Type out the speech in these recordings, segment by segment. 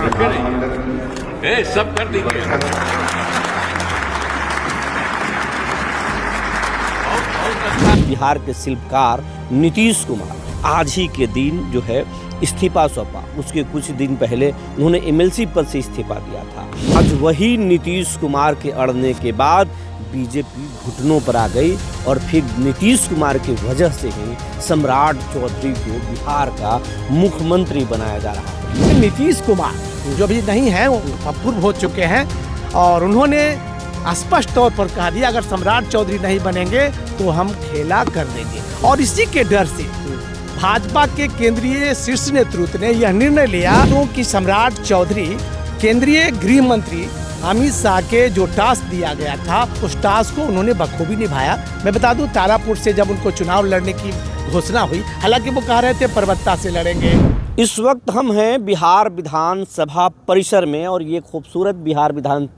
सब कर देंगे। बिहार के शिल्पकार नीतीश कुमार आज ही के दिन जो है इस्तीफा सौंपा। उसके कुछ दिन पहले उन्होंने एमएलसी पद से इस्तीफा दिया था। आज वही नीतीश कुमार के अड़ने के बाद बीजेपी घुटनों पर आ गई और फिर नीतीश कुमार की वजह से ही सम्राट चौधरी को बिहार का मुख्यमंत्री बनाया जा रहा है। नीतीश कुमार जो भी नहीं है वो अपूर्व हो चुके हैं और उन्होंने स्पष्ट तौर पर कहा दिया अगर सम्राट चौधरी नहीं बनेंगे तो हम खेला कर देंगे। और इसी के डर से भाजपा के केंद्रीय शीर्ष नेतृत्व ने यह निर्णय लिया कि सम्राट चौधरी केंद्रीय गृह मंत्री अमित शाह के जो टास्क दिया गया था उस टास्क को उन्होंने बखूबी निभाया। मैं बता दूं तारापुर से जब उनको चुनाव लड़ने की घोषणा हुई, हालांकि वो कह रहे थे परबत्ता से लड़ेंगे। इस वक्त हम हैं बिहार विधानसभा परिसर में और ये खूबसूरत बिहार विधान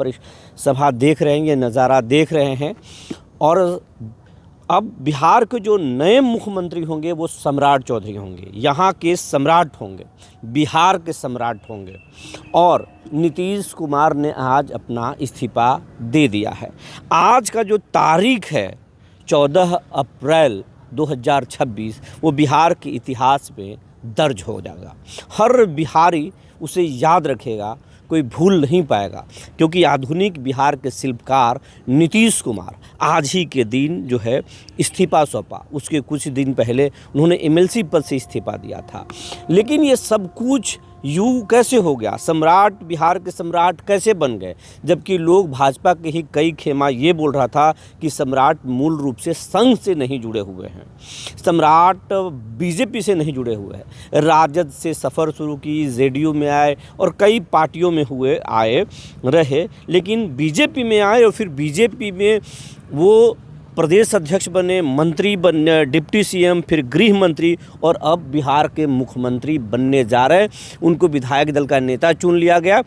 सभा देख रहे हैं, ये नज़ारा देख रहे हैं। और अब बिहार के जो नए मुख्यमंत्री होंगे वो सम्राट चौधरी होंगे, यहाँ के सम्राट होंगे, बिहार के सम्राट होंगे। और नीतीश कुमार ने आज अपना इस्तीफा दे दिया है। आज का जो तारीख है 14 अप्रैल 2026 वो बिहार के इतिहास में दर्ज हो जाएगा। हर बिहारी उसे याद रखेगा, कोई भूल नहीं पाएगा, क्योंकि आधुनिक बिहार के शिल्पकार नीतीश कुमार आज ही के दिन जो है इस्तीफा सौंपा। उसके कुछ दिन पहले उन्होंने एमएलसी पद से इस्तीफा दिया था। लेकिन ये सब कुछ यूँ कैसे हो गया? सम्राट, बिहार के सम्राट कैसे बन गए? जबकि लोग भाजपा के ही कई खेमा ये बोल रहा था कि सम्राट मूल रूप से संघ से नहीं जुड़े हुए हैं, सम्राट बीजेपी से नहीं जुड़े हुए हैं। राजद से सफ़र शुरू की, जेडीयू में आए और कई पार्टियों में आए रहे, लेकिन बीजेपी में आए और फिर बीजेपी में वो प्रदेश अध्यक्ष बने, मंत्री बने, डिप्टी सीएम, फिर गृह मंत्री और अब बिहार के मुख्यमंत्री बनने जा रहे हैं। उनको विधायक दल का नेता चुन लिया गया।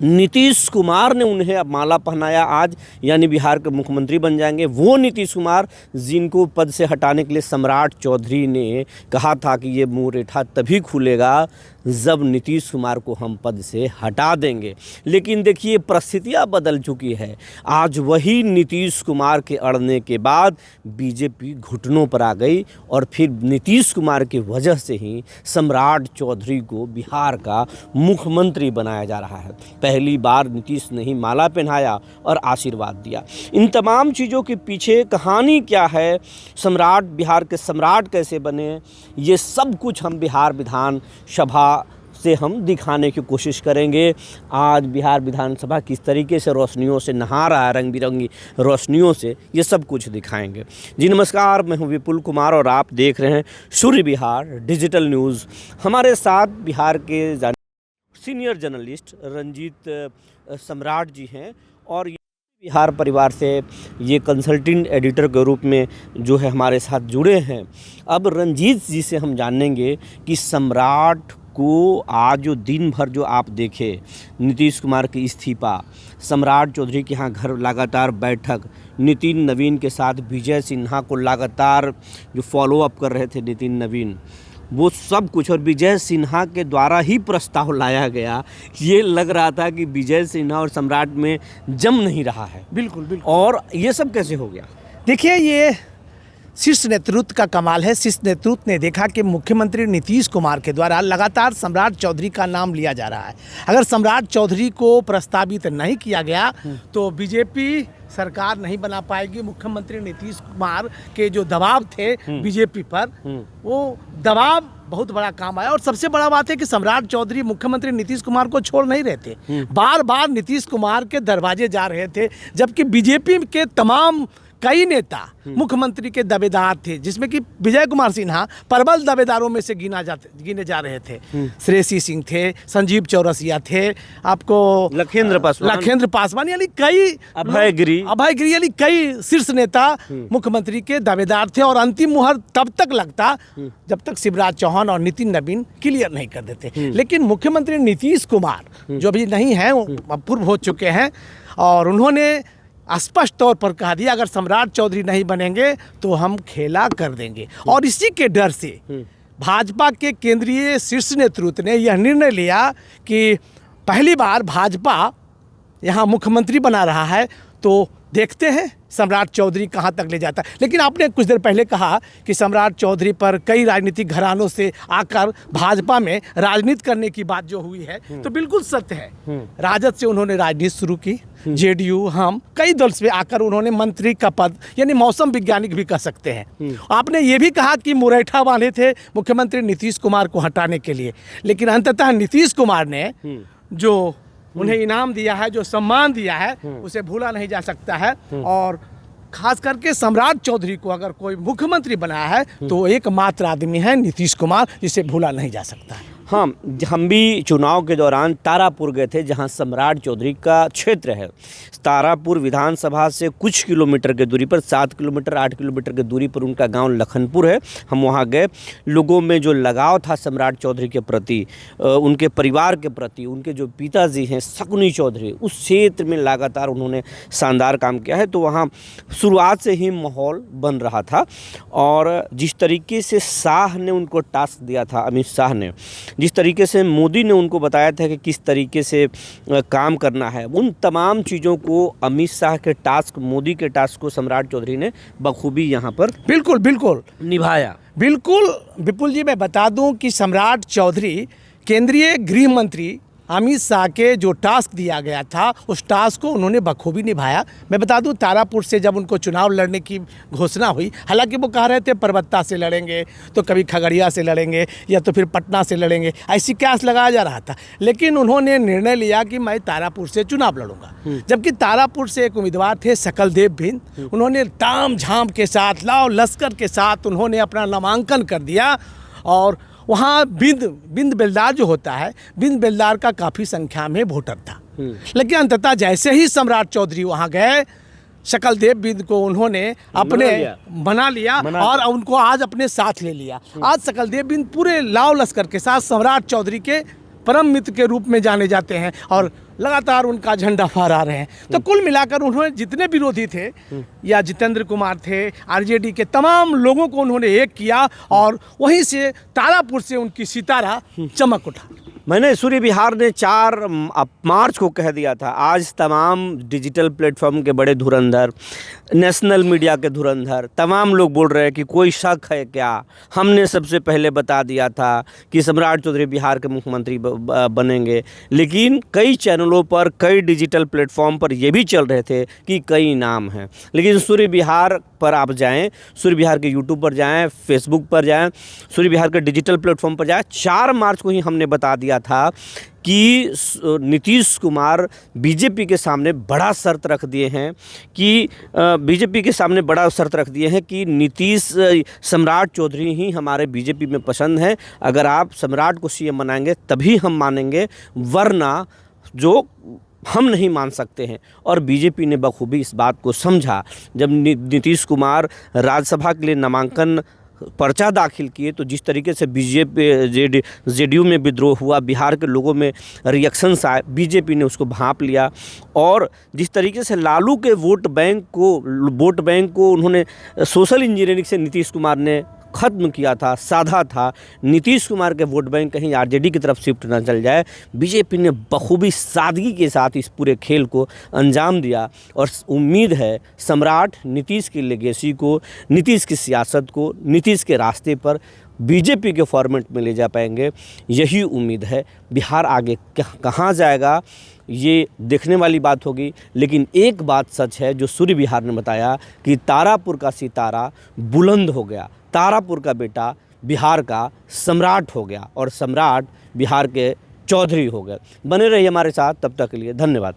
नीतीश कुमार ने उन्हें अब माला पहनाया आज, यानी बिहार के मुख्यमंत्री बन जाएंगे। वो नीतीश कुमार जिनको पद से हटाने के लिए सम्राट चौधरी ने कहा था कि ये मुँह रेठा तभी खुलेगा जब नीतीश कुमार को हम पद से हटा देंगे। लेकिन देखिए परिस्थितियाँ बदल चुकी है। आज वही नीतीश कुमार के अड़ने के बाद बीजेपी घुटनों पर आ गई और फिर नीतीश कुमार की वजह से ही सम्राट चौधरी को बिहार का मुख्यमंत्री बनाया जा रहा है। पहली बार नीतीश ने ही माला पहनाया और आशीर्वाद दिया। इन तमाम चीज़ों के पीछे कहानी क्या है, सम्राट, बिहार के सम्राट कैसे बने, ये सब कुछ हम बिहार विधानसभा से हम दिखाने की कोशिश करेंगे। आज बिहार विधानसभा किस तरीके से रोशनियों से नहा रहा है, रंग बिरंगी रोशनियों से, ये सब कुछ दिखाएंगे। जी नमस्कार, मैं हूं विपुल कुमार और आप देख रहे हैं सूर्य बिहार डिजिटल न्यूज़। हमारे साथ बिहार के सीनियर जर्नलिस्ट रंजीत सम्राट जी हैं और बिहार परिवार से ये कंसल्टेंट एडिटर के रूप में जो है हमारे साथ जुड़े हैं। अब रंजीत जी से हम जानेंगे कि सम्राट को आज जो दिन भर जो आप देखे, नीतीश कुमार की इस्तीफा, सम्राट चौधरी के यहाँ घर लगातार बैठक, नितिन नवीन के साथ विजय सिन्हा को लगातार जो फॉलोअप कर रहे थे नितिन नवीन, वो सब कुछ, और विजय सिन्हा के द्वारा ही प्रस्ताव लाया गया। ये लग रहा था कि विजय सिन्हा और सम्राट में जम नहीं रहा है। बिल्कुल बिल्कुल। और ये सब कैसे हो गया? देखिए ये शीर्ष नेतृत्व का कमाल है। शीर्ष नेतृत्व ने देखा कि मुख्यमंत्री नीतीश कुमार के द्वारा लगातार सम्राट चौधरी का नाम लिया जा रहा है। अगर सम्राट चौधरी को प्रस्तावित नहीं किया गया तो बीजेपी सरकार नहीं बना पाएगी। मुख्यमंत्री नीतीश कुमार के जो दबाव थे बीजेपी पर, वो दबाव बहुत बड़ा काम आया। और सबसे बड़ा बात है कि सम्राट चौधरी मुख्यमंत्री नीतीश कुमार को छोड़ नहीं रहे थे, बार बार नीतीश कुमार के दरवाजे जा रहे थे, जबकि बीजेपी के तमाम कई नेता मुख्यमंत्री के दावेदार थे, जिसमें कि विजय कुमार सिन्हा प्रबल दावेदारों में से गिने जा रहे थे। श्रेयसी सिंह थे, संजीव चौरसिया थे, आपको लखेंद्र पासवान यानी कई अभय गिरी यानी कई शीर्ष नेता मुख्यमंत्री के दावेदार थे। और अंतिम मुहर तब तक लगता जब तक शिवराज चौहान और नितिन नवीन क्लियर नहीं कर देते। लेकिन मुख्यमंत्री नीतीश कुमार जो भी नहीं है वो अपूर्व हो चुके हैं और उन्होंने स्पष्ट तौर पर कहा दिया अगर सम्राट चौधरी नहीं बनेंगे तो हम खेला कर देंगे। और इसी के डर से भाजपा के केंद्रीय शीर्ष नेतृत्व ने यह निर्णय लिया कि पहली बार भाजपा यहाँ मुख्यमंत्री बना रहा है, तो देखते हैं सम्राट चौधरी कहाँ तक ले जाता है। लेकिन आपने कुछ देर पहले कहा कि सम्राट चौधरी पर कई राजनीतिक घरानों से आकर भाजपा में राजनीति करने की बात जो हुई है, तो बिल्कुल सत्य है। राजद से उन्होंने राजनीति शुरू की, जेडीयू, हम कई दल से आकर उन्होंने मंत्री का पद, यानी मौसम वैज्ञानिक भी कह सकते हैं। आपने ये भी कहा कि मुरैठा बांधे थे मुख्यमंत्री नीतीश कुमार को हटाने के लिए, लेकिन अंततः नीतीश कुमार ने जो उन्हें इनाम दिया है, जो सम्मान दिया है, उसे भूला नहीं जा सकता है। और खास करके सम्राट चौधरी को अगर कोई मुख्यमंत्री बनाया है तो एकमात्र आदमी है नीतीश कुमार, जिसे भूला नहीं जा सकता है। हाँ, हम भी चुनाव के दौरान तारापुर गए थे, जहां सम्राट चौधरी का क्षेत्र है। तारापुर विधानसभा से कुछ किलोमीटर की दूरी पर, 7 किलोमीटर 8 किलोमीटर की दूरी पर उनका गांव लखनपुर है। हम वहां गए। लोगों में जो लगाव था सम्राट चौधरी के प्रति, उनके परिवार के प्रति, उनके जो पिताजी हैं शकुनी चौधरी, उस क्षेत्र में लगातार उन्होंने शानदार काम किया है। तो वहाँ शुरुआत से ही माहौल बन रहा था। और जिस तरीके से शाह ने उनको टास्क दिया था, अमित शाह ने, जिस तरीके से मोदी ने उनको बताया था कि किस तरीके से काम करना है, उन तमाम चीज़ों को अमित शाह के टास्क, मोदी के टास्क को सम्राट चौधरी ने बखूबी यहाँ पर बिल्कुल निभाया। बिल्कुल विपुल जी, मैं बता दूं कि सम्राट चौधरी केंद्रीय गृह मंत्री अमित शाह के जो टास्क दिया गया था, उस टास्क को उन्होंने बखूबी निभाया। मैं बता दूं, तारापुर से जब उनको चुनाव लड़ने की घोषणा हुई, हालांकि वो कह रहे थे परबत्ता से लड़ेंगे, तो कभी खगड़िया से लड़ेंगे या तो फिर पटना से लड़ेंगे, ऐसी क्यास लगाया जा रहा था। लेकिन उन्होंने निर्णय लिया कि मैं तारापुर से चुनाव लड़ूंगा। जबकि तारापुर से एक उम्मीदवार थे सकलदेव बिंद, उन्होंने ताम झाम के साथ, लाव लश्कर के साथ उन्होंने अपना नामांकन कर दिया। और वहाँ बिंद बेलदार जो होता है, बिंद बेलदार का काफ़ी संख्या में वोटर था। लेकिन अंततः जैसे ही सम्राट चौधरी वहाँ गए, शकलदेव बिंद को उन्होंने अपने बना लिया और उनको आज अपने साथ ले लिया। आज शकलदेव बिंद पूरे लाव लश्कर के साथ सम्राट चौधरी के परम मित्र के रूप में जाने जाते हैं और लगातार उनका झंडा फहरा रहे हैं। तो कुल मिलाकर उन्होंने जितने विरोधी थे, या जितेंद्र कुमार थे, आरजेडी के तमाम लोगों को उन्होंने एक किया और वहीं से तारापुर से उनकी सितारा चमक उठा। मैंने सूर्य विहार ने 4 मार्च को कह दिया था। आज तमाम डिजिटल प्लेटफॉर्म के बड़े धुरंधर, नेशनल मीडिया के धुरंधर, तमाम लोग बोल रहे हैं कि कोई शक है क्या, हमने सबसे पहले बता दिया था कि सम्राट चौधरी बिहार के मुख्यमंत्री बनेंगे। लेकिन कई चैनलों पर, कई डिजिटल प्लेटफॉर्म पर ये भी चल रहे थे कि कई नाम हैं। लेकिन सूर्य विहार पर आप जाएं, सूर्य विहार के यूट्यूब पर जाएं, फेसबुक पर जाएं, सूर्य विहार के डिजिटल प्लेटफॉर्म पर जाएं, 4 मार्च को ही हमने बता दिया था कि नीतीश कुमार बीजेपी के सामने बड़ा शर्त रख दिए हैं कि नीतीश सम्राट चौधरी ही हमारे बीजेपी में पसंद है। अगर आप सम्राट को सीएम बनाएंगे तभी हम मानेंगे, वरना जो हम नहीं मान सकते हैं। और बीजेपी ने बखूबी इस बात को समझा। जब नीतीश कुमार राज्यसभा के लिए नामांकन पर्चा दाखिल किए, तो जिस तरीके से बीजेपी जेडीयू में विद्रोह हुआ, बिहार के लोगों में रिएक्शंस आए, बीजेपी ने उसको भांप लिया। और जिस तरीके से लालू के वोट बैंक को उन्होंने सोशल इंजीनियरिंग से नीतीश कुमार ने ख़त्म किया था, साधा था, नीतीश कुमार के वोट बैंक कहीं आरजेडी की तरफ शिफ्ट ना चल जाए, बीजेपी ने बखूबी सादगी के साथ इस पूरे खेल को अंजाम दिया। और उम्मीद है सम्राट नीतीश की लेगेसी को, नीतीश की सियासत को, नीतीश के रास्ते पर बीजेपी के फॉर्मेट में ले जा पाएंगे। यही उम्मीद है। बिहार आगे कहाँ जाएगा ये देखने वाली बात होगी। लेकिन एक बात सच है जो सूर्य विहार ने बताया कि तारापुर का सितारा बुलंद हो गया, तारापुर का बेटा बिहार का सम्राट हो गया और सम्राट बिहार के चौधरी हो गए। बने रहिए हमारे साथ, तब तक के लिए धन्यवाद।